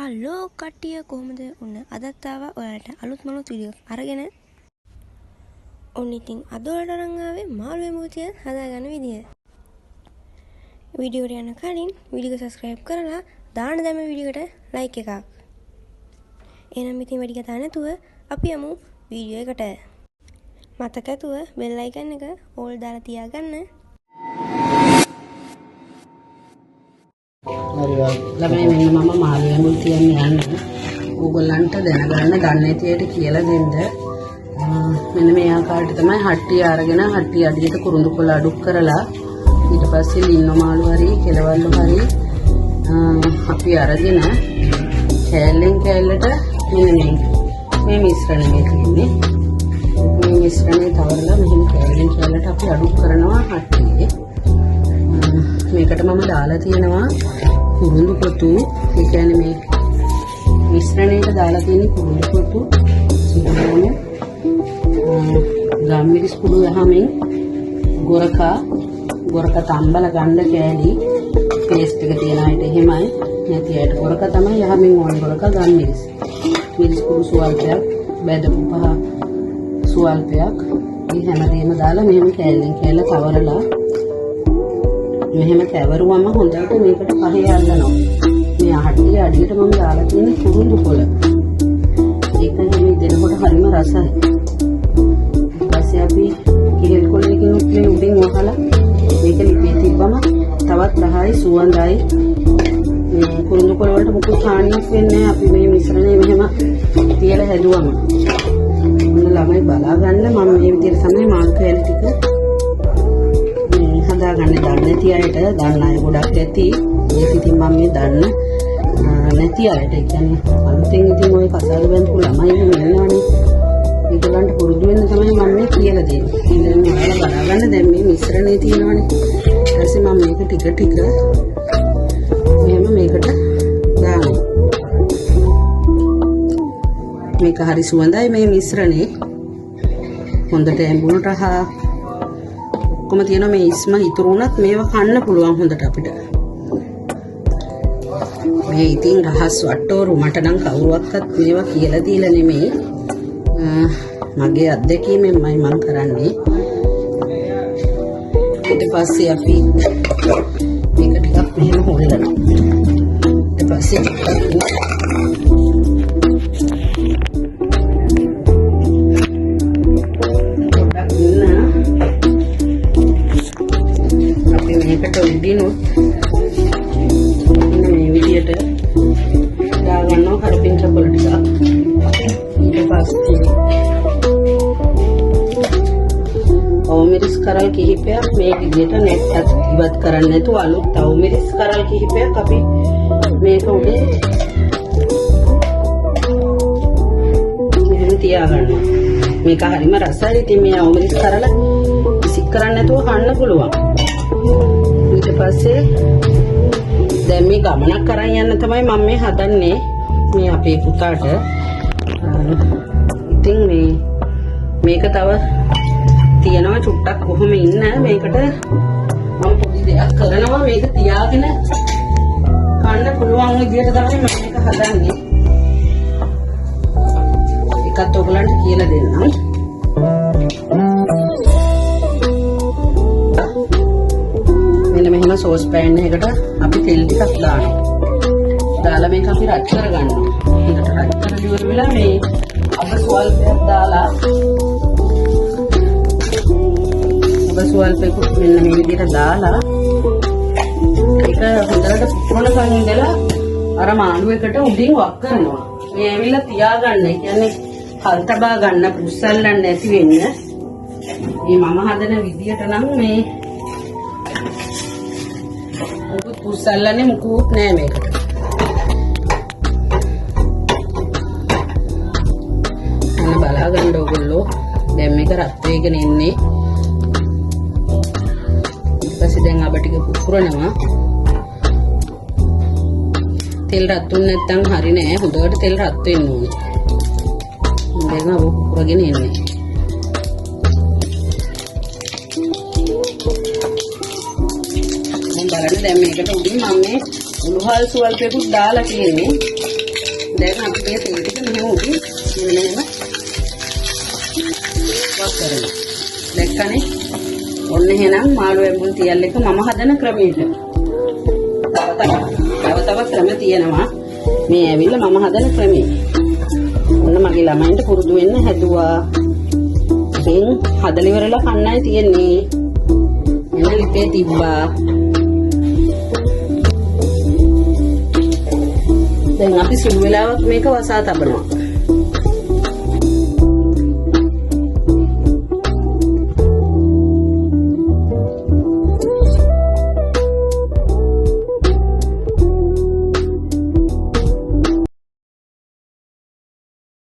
Hello කට්ටිය කොහොමද? ඔන්න අදත් ආවා ඔයාලට අලුත් මලුත් වීඩියෝ අරගෙන. ඔන්න ඉතින් අද ඔයාලට අරන් ආවේ මාළුවේ මුතිය හදාගන්න විදිය. වීඩියෝ එකට යන කලින් වීඩියෝ සබ්ස්ක්‍රයිබ් කරලා දාන්න දැම්ම වීඩියෝ එකට ලයික් එකක්. එහෙනම් ඉතින් වැඩි කතා නැතුව අපි යමු වීඩියෝ එකට. මතක ඇතුව බෙල් අයිකන් එක ඕල් දාලා තියාගන්න. ළමයි මෙන්න මම මාළුවේ මුල් තියන්න යන්නේ. ඕගොල්ලන්ට දැනගන්න දන්නේ නැතියට කියලා දෙන්න. මෙන්න මේ ආකාරයට තමයි හට්ටිය අරගෙන හට්ටිය අඩියට කුරුඳු කොළ අඩු කරලා ඊට පස්සේ ලින්නෝ මාළු හරි කෙලවල්ලු හරි අපි අරගෙන කෑල්ලෙන් කෑල්ලට මෙන්න මේ මිශ්‍රණය මේකනේ. මේ මිශ්‍රණය තවරලා මෙහෙම කෑල්ලෙන් කෑල්ලට අපි අඩු කරනවා හට්ටියේ. මේකට මම දාලා තියෙනවා කුරුඳු පොතු. ඒ කියන්නේ මේ මිශ්‍රණයට දාලා තියෙන කුරුඳු පොතු සිදුවන ගම්මිරිස් කුඩු යහමින් ගොරක තම්බල ගන්න කෑලි පේස්ට් එක තියන අයට එහෙමයි. නැති අයට ගොරක තමයි යහමින් ඕන ගොරක ගම්මිරිස්. මිරිස් කුඩු සුවල්පයක් බෙදපු පහ සුවල්පයක් මේ හැමදේම දාලා මෙහෙම කෑල්ලෙන් කෑල්ල තවරලා මෙහෙම කැවරුවම හොඳට මේකට පහේ අල්ලනවා. මේ හට්ටිය අඩියට මම දාලා තියෙන කුරුඳු කොළ. ඒක නෙමෙයි දෙනකොට හරිම රසයි. ඊපස්සේ අපි කිරල් කොළයකින් මේ උඩින් වහලා මේක ලිපේ තිබ්බම තවත් රහයි සුවඳයි. මේ කුරුඳු කොළ වලට මොකද හානියක් වෙන්නේ නැහැ. අපි මේ මිශ්‍රණය මෙහෙම තියලා හැදුවම. මොන ළමයි බලා ගන්න මම මේ විදිහට තමයි මාළු කෑලි ටික හදාගන්න. දන්නේ නැති අයට දන්න අය ගොඩක් ඇති. ඒක ඉතින් මම මේ දන්න නැති අයට ඒ කියන්නේ අලුතෙන් ඉතින් ওই කසාද බඳපු ළමයි ඉන්නවනේ. ඒගොල්ලන්ට පුරුදු වෙන්න තමයි මම මේ කියලා දෙන්නේ. ඉතින් ඔයාලා බලාගන්න දැන් මේ මිශ්‍රණය තියෙනවනේ. ඊට පස්සේ මම මේක ටික ටික මෙහෙම මේකට දානවා. මේක හරි සුවඳයි මේ මිශ්‍රණේ. හොඳට ඇඹුණට ඔක්කොම තියෙනවා. මේ ඉස්ම ඉතුරු වුණත් මේව කන්න පුළුවන් හොඳට අපිට. මේ ඉතින් රහස් වට්ටෝරු මට නම් කවුරුවක්වත් මේවා කියලා දීලා නෙමෙයි. මගේ අත්දැකීමෙන්මයි මම කරන්නේ. ඊට පස්සේ අපි මේක ටිකක් මෙහෙම හොල්ලනවා. ඊට පස්සේ මේකට උඩිනුත් මේ විදියට දාගන්නවා කරපින් චපල ටික. ඊට පස්සේ අවමිරිස් කරල් කිහිපයක් මේ විදියට නැට්ටක් ඉවත් කරන්නේ නැතුව අලුත් අවමිරිස් කරල් කිහිපයක් අපි මේක උඩේ මෙහෙම තියාගන්නවා. මේක හරිම රසයි. ඉතින් මේ අවමිරිස් කරල විසික් කරන්නේ නැතුව කන්න පුළුවන්. ඊට පස්සේ දැන් මේ ගමනක් කරන් යන්න තමයි මම මේ හදන්නේ මේ අපේ පුතාට. ඉතින් මේක තව තියනවා චුට්ටක් කොහොම ඉන්න. මේකට මම පොඩි දෙයක් කරනවා. මේක තියාගෙන කන්න පුළුවන් විදියට තමයි මම මේක හදන්නේ. එකත් ඔයගලන්ට කියලා දෙන්නම්. මෙහෙම සෝස් පෑන් එකකට අපි තෙල් ටිකක් දානවා. දාලා මේක අපි රත් කරගන්නවා. ඒකට රත් කරලා ඉවර වෙලා මේ අප සුවල්පයක් දාලා මෙන්න මේ විදිහට දාලා ඒක හොඳට පුරවන ඉඳලා අර මාළු එකට උඩින් වක් කරනවා. මේ ඇවිල්ලා තියාගන්න. ඒ කියන්නේ කල් තබා ගන්න පුස්සල්ලන්නේ නැති වෙන්න. මේ මම හදන විදිහට නම් මේ පුස්සල්ලන්නේ මුකුත් නෑ මේකට. අන්න බලාගන්න ඕගොල්ලෝ. දැන් මේක රත් වෙගෙන ඉන්නේ. ඊපස්සේ දැන් අබ ටික පුපුරනවා. තෙල් රත් වුනේ නැත්නම් හරි නෑ. හොඳට තෙල් රත් වෙන්න ඕනේ. දැන් අබ පුපුරගෙන ඉන්නේ. බලන්න දැන් මේකට උඩින් මම මේ උණුහල් සුවල්පයකුත් දාලා තියෙන්නේ. දැන් අපි මේ තේ ටික මෙහෙම උඩින් මෙහෙම වක් කරනවා. දැක්කනේ? ඔන්න එහෙනම් මාළු ඇඹුල් තියල් එක මම හදන ක්‍රමයට. තව ක්‍රම තියෙනවා. මේ ඇවිල්ලා මම හදන ක්‍රමේ. ඔන්න මගේ ළමයින්ට පුරුදු වෙන්න හැදුවා. ඉතින් හදලා ඉවරලා කන්නයි තියෙන්නේ. එන්න ලිපේ තිබ්බා. දැන් අපි සුළු වෙලාවක් මේක වසා තබනවා.